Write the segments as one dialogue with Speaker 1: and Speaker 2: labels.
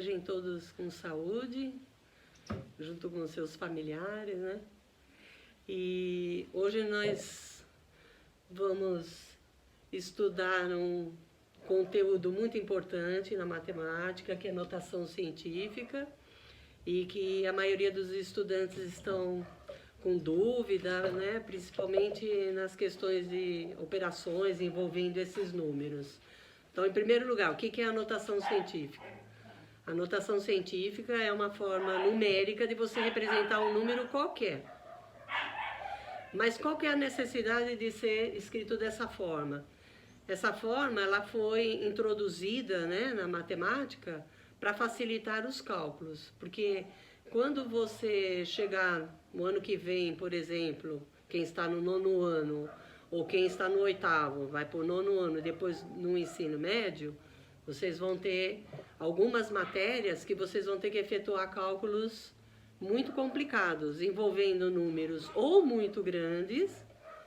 Speaker 1: Sejam todos com saúde, junto com seus familiares, né? E hoje nós vamos estudar um conteúdo muito importante na matemática, que é notação científica, e que a maioria dos estudantes estão com dúvida, né? Principalmente nas questões de operações envolvendo esses números. Então, em primeiro lugar, o que é a notação científica? A notação científica é uma forma numérica de você representar um número qualquer. Mas qual que é a necessidade de ser escrito dessa forma? Essa forma ela foi introduzida, né, na matemática para facilitar os cálculos. Porque quando você chegar no ano que vem, por exemplo, quem está no 9º ano, ou quem está no 8º, vai para o 9º ano, depois no ensino médio, vocês vão ter algumas matérias que vocês vão ter que efetuar cálculos muito complicados, envolvendo números ou muito grandes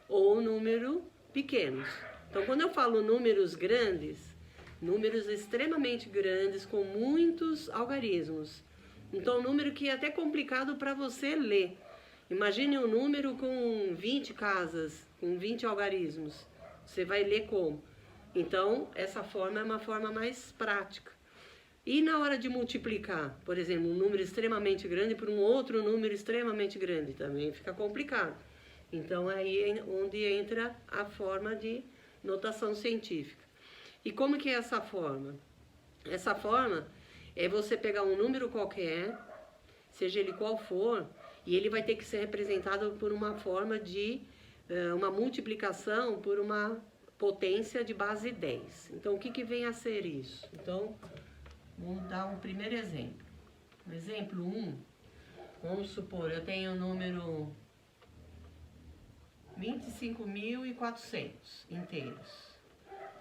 Speaker 1: ou números pequenos. Então, quando eu falo números grandes, números extremamente grandes com muitos algarismos. Então, um número que é até complicado para você ler. Imagine um número com 20 casas, com 20 algarismos. Você vai ler como? Então, essa forma é uma forma mais prática. E na hora de multiplicar, por exemplo, um número extremamente grande por um outro número extremamente grande, também fica complicado. Então, aí é onde entra a forma de notação científica. E como que é essa forma? Essa forma é você pegar um número qualquer, seja ele qual for, e ele vai ter que ser representado por uma forma de uma multiplicação por uma potência de base 10. Então, o que vem a ser isso? Então, vamos dar um primeiro exemplo. No exemplo 1, vamos supor, eu tenho o número 25.400 inteiros.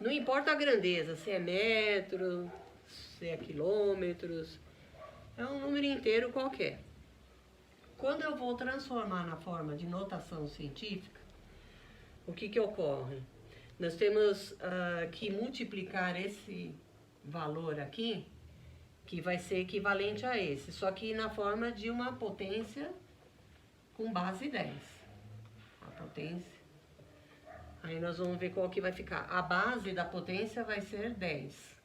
Speaker 1: Não importa a grandeza, se é metro, se é quilômetros, é um número inteiro qualquer. Quando eu vou transformar na forma de notação científica, o que ocorre? Nós temos que multiplicar esse valor aqui, que vai ser equivalente a esse, só que na forma de uma potência com base 10. A potência. Aí nós vamos ver qual que vai ficar. A base da potência vai ser 10.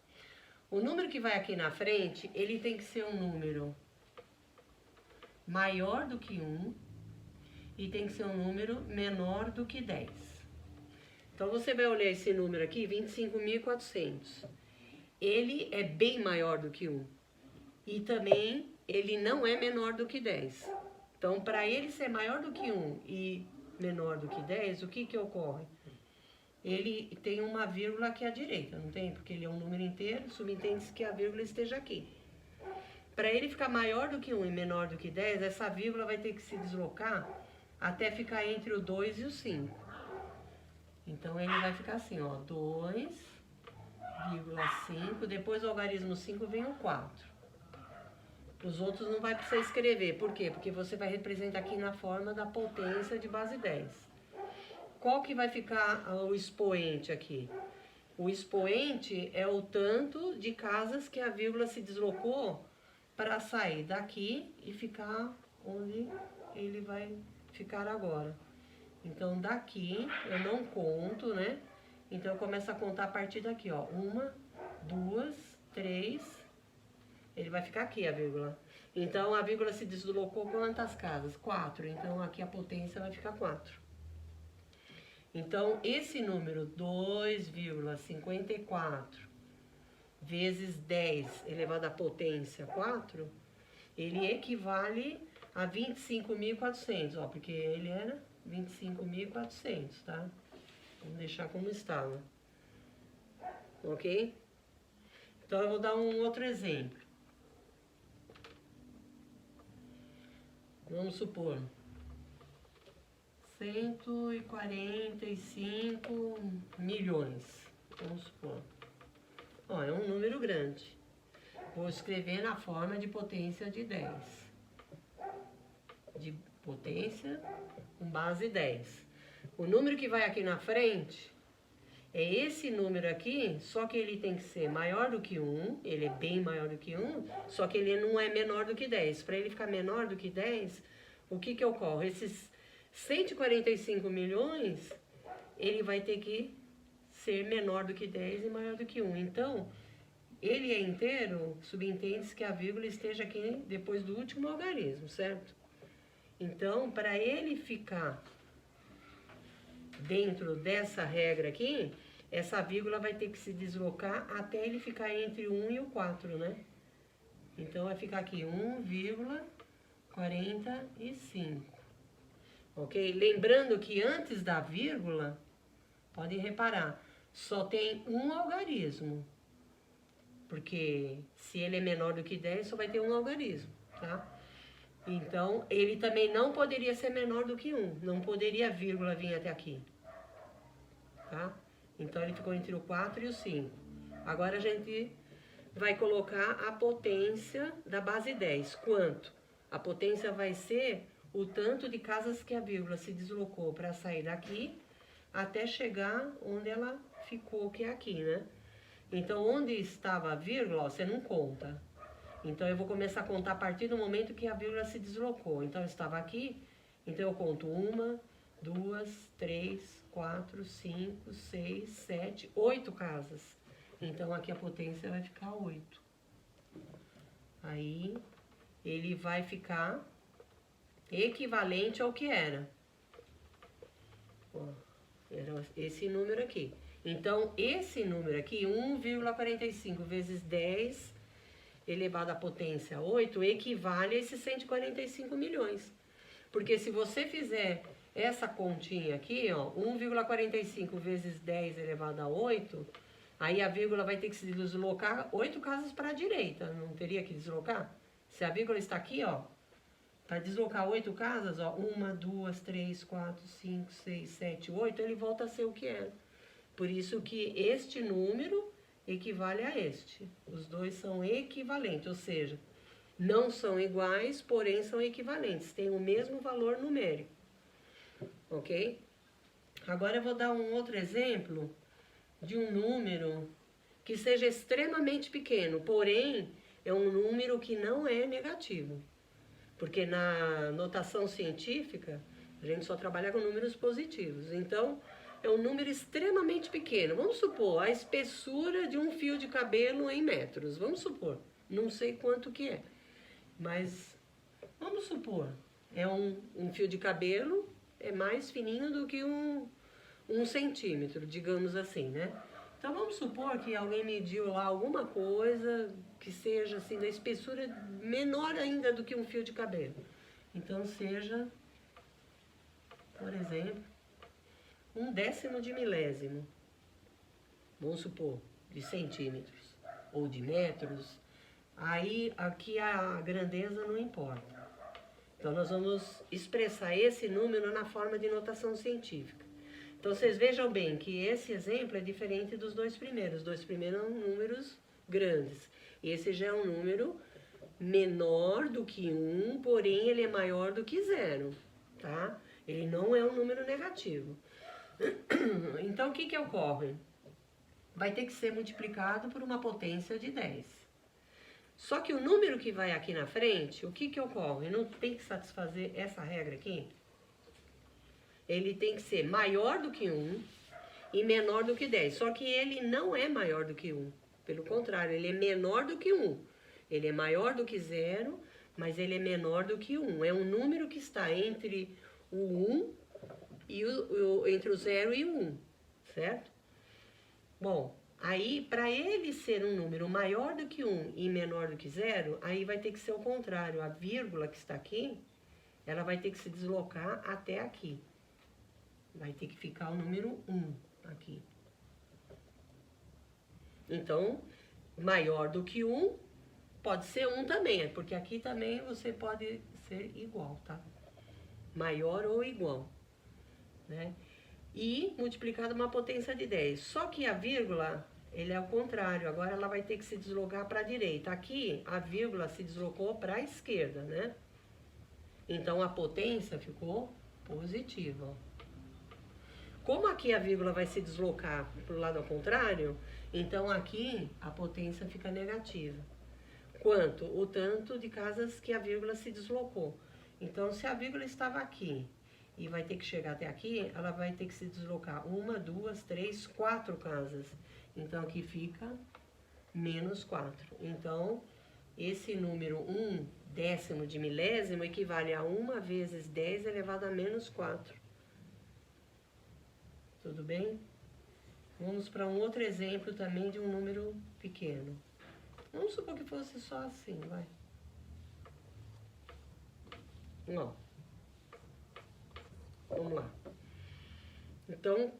Speaker 1: O número que vai aqui na frente, ele tem que ser um número maior do que 1 e tem que ser um número menor do que 10. Então, você vai olhar esse número aqui, 25.400. Ele é bem maior do que 1. E também, ele não é menor do que 10. Então, para ele ser maior do que 1 e menor do que 10, o que ocorre? Ele tem uma vírgula aqui à direita, não tem? Porque ele é um número inteiro, subentende-se que a vírgula esteja aqui. Para ele ficar maior do que 1 e menor do que 10, essa vírgula vai ter que se deslocar até ficar entre o 2 e o 5. Então, ele vai ficar assim, ó, 2,5, depois do algarismo 5 vem o 4. Os outros não vai precisar escrever, por quê? Porque você vai representar aqui na forma da potência de base 10. Qual que vai ficar o expoente aqui? O expoente é o tanto de casas que a vírgula se deslocou para sair daqui e ficar onde ele vai ficar agora. Então, daqui eu não conto, né? Então, eu começo a contar a partir daqui, ó. 1, 2, 3. Ele vai ficar aqui, a vírgula. Então, a vírgula se deslocou quantas casas? 4. Então, aqui a potência vai ficar 4. Então, esse número 2,54 vezes 10 elevado à potência 4, ele equivale a 25.400, ó, porque ele era 25.400, tá? Vamos deixar como estava. Ok? Então, eu vou dar um outro exemplo. Vamos supor 145 milhões. Vamos supor. Ó, é um número grande. Vou escrever na forma de potência de 10. De potência com base 10. O número que vai aqui na frente é esse número aqui, só que ele tem que ser maior do que 1, ele é bem maior do que 1, só que ele não é menor do que 10. Para ele ficar menor do que 10, o que ocorre? Esses 145 milhões, ele vai ter que ser menor do que 10 e maior do que 1. Então, ele é inteiro, subentende-se que a vírgula esteja aqui depois do último algarismo, certo? Então, para ele ficar dentro dessa regra aqui, essa vírgula vai ter que se deslocar até ele ficar entre o 1 e o 4, né? Então, vai ficar aqui 1,45. Ok? Lembrando que antes da vírgula, podem reparar, só tem um algarismo. Porque se ele é menor do que 10, só vai ter um algarismo, tá? Então, ele também não poderia ser menor do que 1. Não poderia a vírgula vir até aqui. Tá? Então, ele ficou entre o 4 e o 5. Agora, a gente vai colocar a potência da base 10. Quanto? A potência vai ser o tanto de casas que a vírgula se deslocou para sair daqui até chegar onde ela ficou, que é aqui, né? Então, onde estava a vírgula, ó, você não conta. Então, eu vou começar a contar a partir do momento que a vírgula se deslocou. Então, eu estava aqui, então eu conto 1, 2, 3, 4, 5, 6, 7, 8 casas. Então, aqui a potência vai ficar 8. Aí, ele vai ficar equivalente ao que era. Ó, era esse número aqui. Então, esse número aqui, 1,45 vezes 10 elevado à potência 8, equivale a esses 145 milhões. Porque se você fizer essa continha aqui, ó, 1,45 vezes 10 elevado a 8, aí a vírgula vai ter que se deslocar 8 casas para a direita, não teria que deslocar? Se a vírgula está aqui, ó, para deslocar 8 casas, ó, 1, 2, 3, 4, 5, 6, 7, 8, ele volta a ser o que era. Por isso que este número equivale a este. Os dois são equivalentes, ou seja, não são iguais, porém são equivalentes. Têm o mesmo valor numérico. Ok? Agora eu vou dar um outro exemplo de um número que seja extremamente pequeno, porém é um número que não é negativo. Porque na notação científica, a gente só trabalha com números positivos. Então, é um número extremamente pequeno. Vamos supor, a espessura de um fio de cabelo em metros. Vamos supor, não sei quanto que é. Mas, vamos supor, é um fio de cabelo, é mais fininho do que um centímetro, digamos assim, né? Então, vamos supor que alguém mediu lá alguma coisa que seja assim, da espessura menor ainda do que um fio de cabelo. Então, seja, por exemplo, 1/10 de milésimo, vamos supor, de centímetros ou de metros. Aí, aqui a grandeza não importa. Então, nós vamos expressar esse número na forma de notação científica. Então, vocês vejam bem que esse exemplo é diferente dos dois primeiros. Os dois primeiros são números grandes. Esse já é um número menor do que 1, porém ele é maior do que 0, tá? Ele não é um número negativo. Então, o que ocorre? Vai ter que ser multiplicado por uma potência de 10. Só que o número que vai aqui na frente, o que ocorre? Não tem que satisfazer essa regra aqui? Ele tem que ser maior do que 1 e menor do que 10. Só que ele não é maior do que 1. Pelo contrário, ele é menor do que 1. Ele é maior do que 0, mas ele é menor do que 1. É um número que está entre o 1 e entre o 0 e o 1, certo? Bom, aí para ele ser um número maior do que 1 e menor do que 0, aí vai ter que ser o contrário. A vírgula que está aqui, ela vai ter que se deslocar até aqui. Vai ter que ficar o número 1 aqui. Então, maior do que 1, pode ser 1 também, porque aqui também você pode ser igual, tá? Maior ou igual, né? E multiplicado uma potência de 10. Só que a vírgula, ele é o contrário, agora ela vai ter que se deslocar para a direita. Aqui, a vírgula se deslocou para a esquerda, né? Então, a potência ficou positiva, ó. Como aqui a vírgula vai se deslocar para o lado ao contrário, então aqui a potência fica negativa. Quanto? O tanto de casas que a vírgula se deslocou. Então, se a vírgula estava aqui e vai ter que chegar até aqui, ela vai ter que se deslocar 1, 2, 3, 4 casas. Então, aqui fica menos 4. Então, esse número 1 décimo de milésimo equivale a 1 vezes 10 elevado a menos 4. Tudo bem? Vamos para um outro exemplo também de um número pequeno. Vamos supor que fosse só assim, vai. Ó. Vamos lá. Então,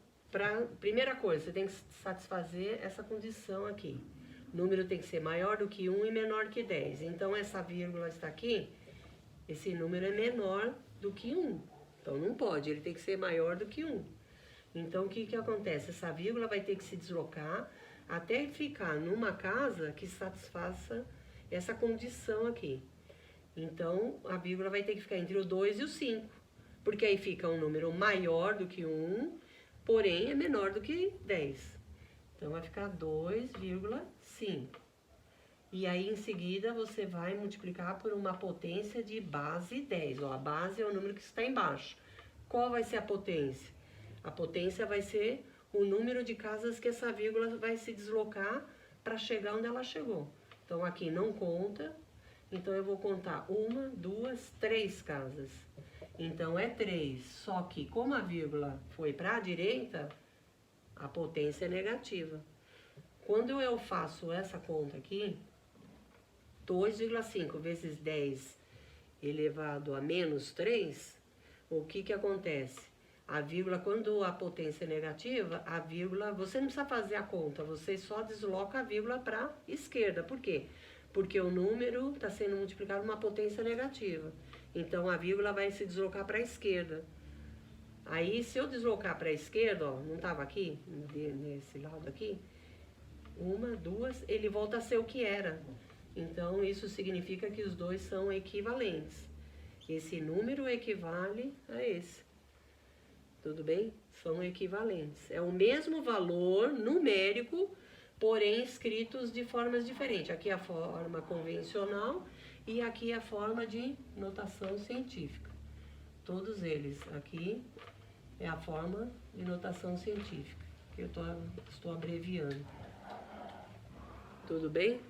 Speaker 1: primeira coisa, você tem que satisfazer essa condição aqui. O número tem que ser maior do que 1 e menor que 10. Então, essa vírgula está aqui, esse número é menor do que 1. Então, não pode, ele tem que ser maior do que 1. Então, o que que acontece? Essa vírgula vai ter que se deslocar até ficar numa casa que satisfaça essa condição aqui. Então, a vírgula vai ter que ficar entre o 2 e o 5, porque aí fica um número maior do que 1, porém é menor do que 10. Então, vai ficar 2,5. E aí, em seguida, você vai multiplicar por uma potência de base 10. Ó, a base é o número que está embaixo. Qual vai ser a potência? A potência vai ser o número de casas que essa vírgula vai se deslocar para chegar onde ela chegou. Então, aqui não conta. Então, eu vou contar 1, 2, 3 casas. Então, é 3. Só que, como a vírgula foi para a direita, a potência é negativa. Quando eu faço essa conta aqui, 2,5 vezes 10 elevado a menos 3, o que que acontece? A vírgula, quando a potência é negativa, a vírgula, você não precisa fazer a conta, você só desloca a vírgula para a esquerda. Por quê? Porque o número está sendo multiplicado por uma potência negativa. Então, a vírgula vai se deslocar para a esquerda. Aí, se eu deslocar para a esquerda, ó, não estava aqui, nesse lado aqui, 1, 2, ele volta a ser o que era. Então, isso significa que os dois são equivalentes. Esse número equivale a esse. Tudo bem? São equivalentes. É o mesmo valor numérico, porém escritos de formas diferentes. Aqui é a forma convencional e aqui é a forma de notação científica. Todos eles. Aqui é a forma de notação científica, que eu estou abreviando. Tudo bem?